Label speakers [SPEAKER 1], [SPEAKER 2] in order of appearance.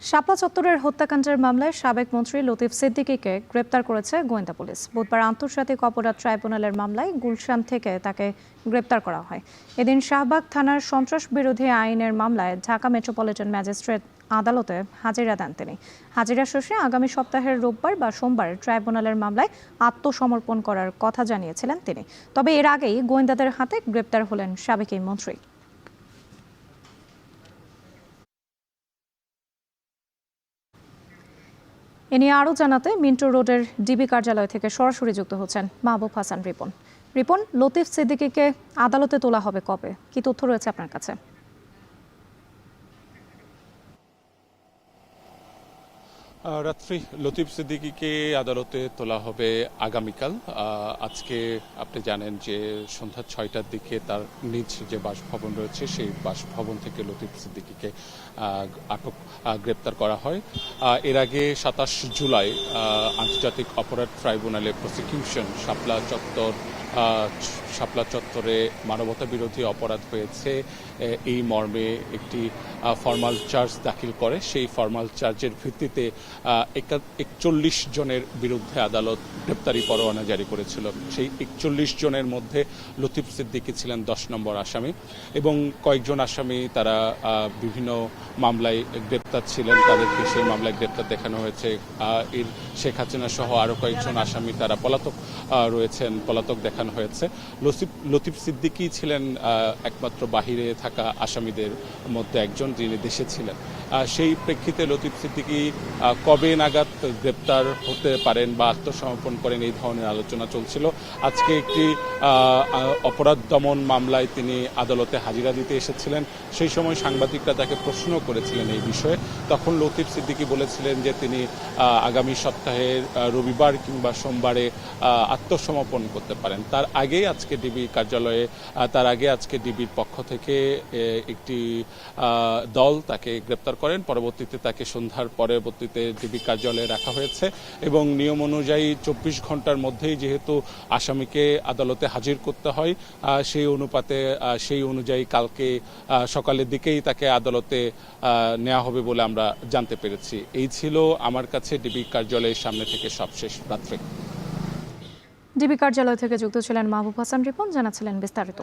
[SPEAKER 1] শাপলা চত্বরের হত্যাকাণ্ডের মামলায় সাবেক মন্ত্রী লতিফ সিদ্দিকীকে গ্রেপ্তার করেছে গোয়েন্দা পুলিশ। বুধবার আন্তর্জাতিক অপরাধ ট্রাইব্যুনালের মামলায় গুলশান থেকে তাকে গ্রেপ্তার করা হয়। এদিন শাহবাগ থানার সন্ত্রাস বিরোধী আইনের মামলায় ঢাকা মেট্রোপলিটন ম্যাজিস্ট্রেট আদালতে হাজিরা দেন তিনি। হাজিরা শেষে আগামী সপ্তাহের রোববার বা সোমবার ট্রাইব্যুনালের মামলায় আত্মসমর্পণ করার কথা জানিয়েছিলেন তিনি। তবে এর আগেই গোয়েন্দাদের হাতে গ্রেপ্তার হলেন সাবেক এই মন্ত্রী। এ নিয়ে আরও জানাতে মিন্টো রোডের ডিবি কার্যালয় থেকে সরাসরি যুক্ত হচ্ছেন মাহবুব হাসান রিপন। রিপন, লতিফ সিদ্দিকীকে আদালতে তোলা হবে কবে, কি তথ্য রয়েছে আপনার কাছে?
[SPEAKER 2] রাত্রি লতিফ সিদ্দিকীকে আদালতে তোলা হবে আগামীকাল। আজকে আপনি জানেন যে সন্ধ্যা ৬টার দিকে তার নিজ যে বাসভবন রয়েছে সেই বাসভবন থেকে লতিফ সিদ্দিকীকে গ্রেপ্তার করা হয়। এর আগে ২৭ জুলাই আন্তর্জাতিক অপরাধ ট্রাইব্যুনালে প্রসিকিউশন শাপলা চত্বরে মানবতা বিরোধী অপরাধ হয়েছে এই মর্মে একটি ফরমাল চার্জ দাখিল করে। সেই ফরমাল চার্জের ভিত্তিতে ৪১ জনের বিরুদ্ধে আদালত গ্রেপ্তারি পরোয়ানা জারি করেছিল। সেই ৪১ জনের মধ্যে লতিফ সিদ্দিকী ছিলেন ১০ নম্বর আসামি এবং কয়েকজন আসামি তারা বিভিন্ন মামলায় গ্রেপ্তার ছিলেন, তাদেরকে সেই মামলায় গ্রেপ্তার দেখানো হয়েছে। এর শেখ হাসিনা সহ আরও কয়েকজন আসামি তারা পলাতক রয়েছেন, পলাতক দেখানো হয়েছে। লতিফ সিদ্দিকী ছিলেন একমাত্র বাহিরে থাকা আসামিদের মধ্যে একজন, যিনি দেশে ছিলেন। সেই প্রেক্ষিতে লতিফ সিদ্দিকী কবে নাগাদ গ্রেপ্তার হতে পারেন বা আত্মসমর্পণ করেন এই ধরনের আলোচনা চলছিল। আজকে একটি অপরাধ দমন মামলায় তিনি আদালতে হাজিরা দিতে এসেছিলেন। সেই সময় সাংবাদিকরা তাকে প্রশ্ন করেছিলেন এই বিষয়ে। তখন লতিফ সিদ্দিকী বলেছিলেন যে তিনি আগামী সপ্তাহের রবিবার কিংবা সোমবারে আত্মসমর্পণ করতে পারেন। তার আগে আজকে ডিবির পক্ষ থেকে একটি দল তাকে গ্রেপ্তার করেন। পরবর্তীতে তাকে সন্ধ্যার পরবর্তীতে ডিবি কার্যালয়ে রাখা হয়েছে এবং নিয়ম অনুযায়ী ২৪ ঘন্টার মধ্যেই যেহেতু আসামিকে আদালতে হাজির করতে হয়, সেই অনুযায়ী কালকে সকালের দিকেই তাকে আদালতে নেওয়া হবে বলে আমরা জানতে পেরেছি। এই ছিল আমার কাছে ডিবি কার্যালয়ের সামনে থেকে সবশেষ রাত্রে।
[SPEAKER 1] ডিবি কার্যালয় থেকে যুক্ত ছিলেন মাহবুব হাসান রিপন, জানাচ্ছিলেন বিস্তারিত।